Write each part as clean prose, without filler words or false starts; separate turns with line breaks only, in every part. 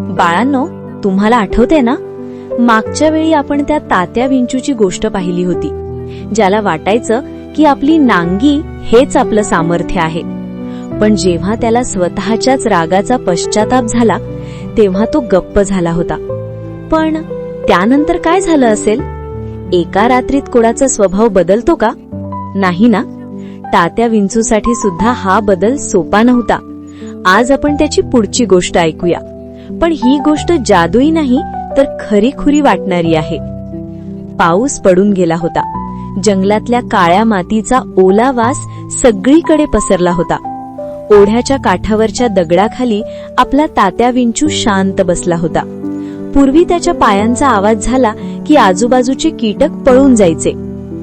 बाळांनो, तुम्हाला आठवते ना, मागच्या वेळी आपण त्या तात्या विंचूची गोष्ट पाहिली होती, ज्याला वाटायचं की आपली नांगी हेच आपलं सामर्थ्य आहे. पण जेव्हा त्याला स्वतःच्याच रागाचा पश्चाताप झाला तेव्हा तो गप्प झाला होता. पण त्यानंतर काय झालं असेल? एका रात्रीत कोणाचा स्वभाव बदलतो का? नाही ना. तात्या विंचूसाठी सुद्धा हा बदल सोपा नव्हता. आज आपण त्याची पुढची गोष्ट ऐकूया. पण ही गोष्ट जादुई नाही तर खरीखुरी वाटणारी आहे. पाऊस पडून गेला होता. जंगलातल्या काळ्या मातीचा ओला वास सगळीकडे पसरला होता. ओढ्याच्या काठावरच्या दगडाखाली आपला तात्या विंचू शांत बसला होता. पूर्वी त्याच्या पायांचा आवाज झाला की आजूबाजूचे कीटक पळून जायचे,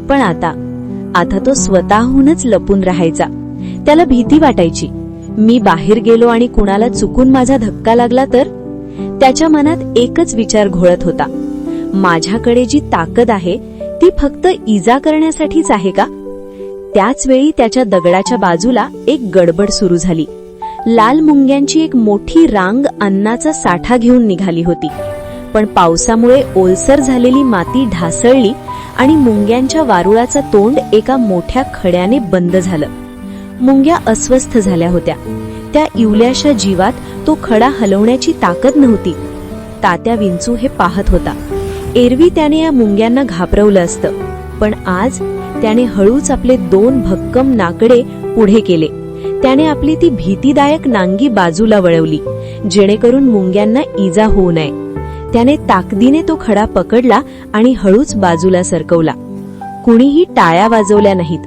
पण आता तो स्वतःहूनच लपून राहायचा. त्याला भीती वाटायची. मी बाहेर गेलो आणि कुणाला चुकून माझा धक्का लागला तर? त्याच्या मनात एकच विचार घोळत होता, माझ्याकडे जी ताकद आहे ती फक्त इजा करण्यासाठीच आहे का? त्याच वेळी त्याच्या दगडाच्या बाजूला एक गडबड सुरू झाली. लाल मुंग्यांची एक मोठी रांग अन्नाचा साठा घेऊन निघाली होती. पण पावसामुळे ओलसर झालेली माती ढासळली आणि मुंग्यांच्या वारुळाचं तोंड एका मोठ्या खड्याने बंद झालं. मुंग्या अस्वस्थ झाल्या होत्या. त्या इवल्याशा जीवात तो खडा हलवण्याची ताकद नव्हती. तात्या विंचू हे पाहत होता. एरवी त्याने या मुंग्यांना घाबरवलं असतं, पण आज त्याने हळूच आपले 2 भक्कम नाकडे पुढे केले. त्याने आपली ती भीतीदायक नांगी बाजूला वळवली, जेणेकरून मुंग्यांना इजा होऊ नये. त्याने ताकदीने तो खडा पकडला आणि हळूच बाजूला सरकवला. कुणीही टाळ्या वाजवल्या नाहीत,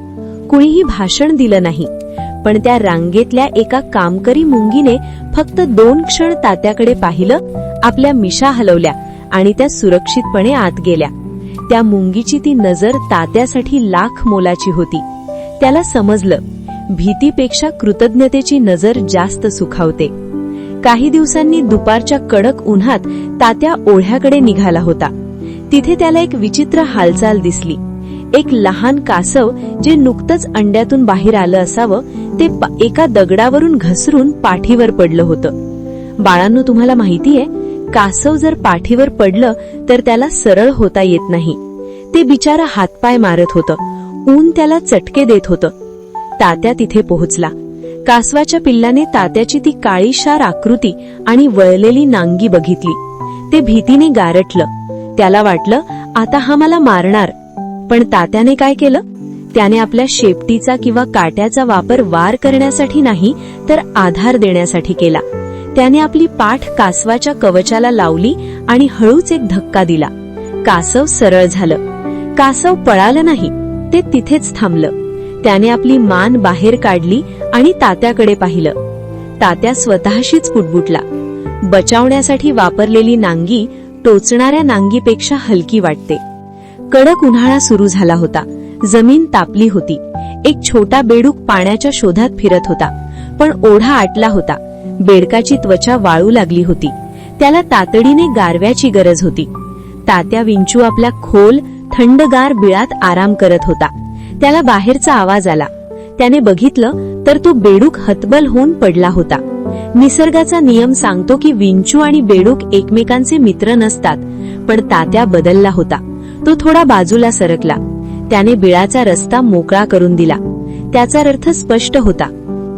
कुणीही भाषण दिलं नाही. पण त्या रांगेतल्या एका कामकरी मुंगीने फक्त 2 क्षण तात्याकडे पाहिलं, आपल्या मिशा हलवल्या आणि त्या सुरक्षितपणे आत गेल्या. त्या मुंगीची ती नजर तात्यासाठी लाख मोलाची होती. त्याला समजलं, भीतीपेक्षा कृतज्ञतेची नजर जास्त सुखावते. काही दिवसांनी दुपारच्या कडक उन्हात तात्या ओढ्याकडे निघाला होता. तिथे त्याला एक विचित्र हालचाल दिसली. एक लहान कासव, जे नुकतंच अंड्यातून बाहेर आलं असावं, ते एका दगडावरून घसरून पाठीवर पडलं होतं. बाळांनो, तुम्हाला माहितीये, कासव जर पाठीवर पडलं तर त्याला सरळ होता येत नाही. ते बिचारा हातपाय मारत होतं. ऊन त्याला चटके देत होतं. तात्या तिथे पोहोचला. कासवाच्या पिल्लाने तात्याची ती काळीशार आकृती आणि वळलेली नांगी बघितली. ते भीतीने गारटलं. त्याला वाटलं, आता हा मला मारणार. पण तात्याने काय केलं? त्याने आपल्या शेपटीचा किंवा काट्याचा वापर वार करण्यासाठी नाही, तर आधार देण्यासाठी केला. त्याने आपली पाठ कासवाच्या कवचाला लावली आणि हळूच एक धक्का दिला. कासव सरळ झालं. कासव पळालं नाही, ते तिथेच थांबलं. त्याने आपली मान बाहेर काढली आणि तात्याकडे पाहिलं. तात्या स्वतःशीच पुटपुटला. बचावण्यासाठी वापरलेली नांगी टोचणाऱ्या नांगीपेक्षा हलकी वाटते. कडक उन्हाळा सुरू झाला होता. जमीन तापली होती. एक छोटा बेडूक पाण्याच्या शोधात फिरत होता, पण ओढा आटला होता. बेडकाची त्वचा वाळू लागली होती. त्याला तातडीने गारव्याची गरज होती. तात्या विंचू आपल्या खोल थंडगार बिळात आराम करत होता. त्याला बाहेरचा आवाज आला. त्याने बघितलं तर तो बेडूक हतबल होऊन पडला होता. निसर्गाचा नियम सांगतो की विंचू आणि बेडूक एकमेकांचे मित्र नसतात, पण तात्या बदलला होता. तो थोडा बाजूला सरकला. त्याने बिळाचा रस्ता मोकळा करून दिला. त्याचा अर्थ स्पष्ट होता,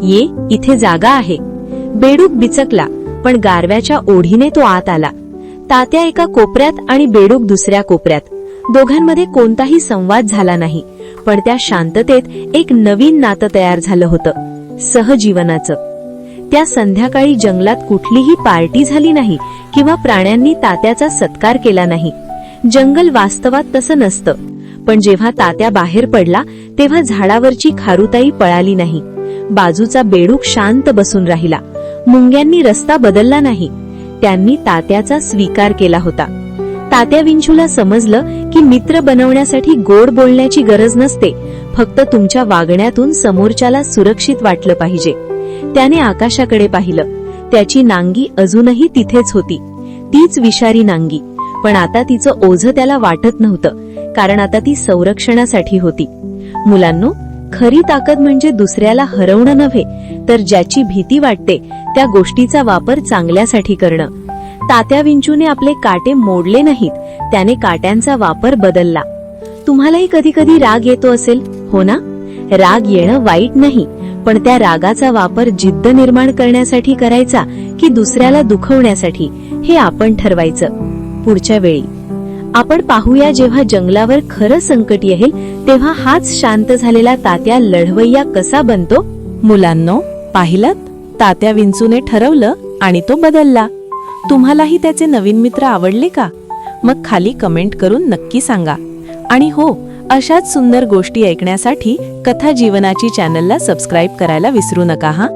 ये, इथे जागा आहे. बेडूक बिचकला, पण गारव्याच्या ओढीने तो आत आला. तात्या एका कोपऱ्यात आणि बेडूक दुसऱ्या कोपऱ्यात. दोघांमध्ये कोणताही संवाद झाला नाही, पण त्या शांततेत एक नवीन नातं तयार झालं होतं, सहजीवनाचं. त्या संध्याकाळी जंगलात कुठलीही पार्टी झाली नाही किंवा प्राण्यांनी तात्याचा सत्कार केला नाही. जंगल वास्तवात तसं नसतं. पण जेव्हा तात्या बाहेर पडला तेव्हा झाडावरची खारुताई पळाली नाही. बाजूचा बेडूक शांत बसून राहिला. मुंग्यांनी रस्ता बदलला नाही. त्यांनी तात्याचा स्वीकार केला होता. तात्या विंचूला समजलं की मित्र बनवण्यासाठी गोड बोलण्याची गरज नसते, फक्त तुमच्या वागण्यातून समोरच्याला सुरक्षित वाटलं पाहिजे. त्याने आकाशाकडे पाहिलं. त्याची नांगी अजूनही तिथेच होती, तीच विषारी नांगी. पण आता तिचं ओझं त्याला वाटत नव्हतं, कारण आता ती संरक्षणासाठी होती. मुलांनो, खरी ताकद म्हणजे दुसऱ्याला हरवणं नव्हे, तर ज्याची भीती वाटते त्या गोष्टीचा वापर चांगल्यासाठी करणं. तात्या विंचूने आपले काटे मोडले नाहीत, त्याने काट्यांचा वापर बदलला. तुम्हालाही कधी कधी राग येतो असेल, हो ना? राग येणं वाईट नाही, पण त्या रागाचा वापर जिद्द निर्माण करण्यासाठी करायचा की दुसऱ्याला दुखवण्यासाठी, हे आपण ठरवायचं. पुढच्या वेळी आपण पाहूया, जेव्हा जंगलावर खरं संकट येईल तेव्हा हाच शांत झालेला तात्या लढवय्या कसा बनतो.
मुलांनो, पाहिलंत? तात्या विंचूने ठरवलं आणि तो बदलला. तुम्हालाही त्याचे नवीन मित्र आवडले का? मग खाली कमेंट करून नक्की सांगा. आणि हो, अशाच सुंदर गोष्टी ऐकण्यासाठी कथा जीवनाची चॅनलला सबस्क्राईब करायला विसरू नका हा.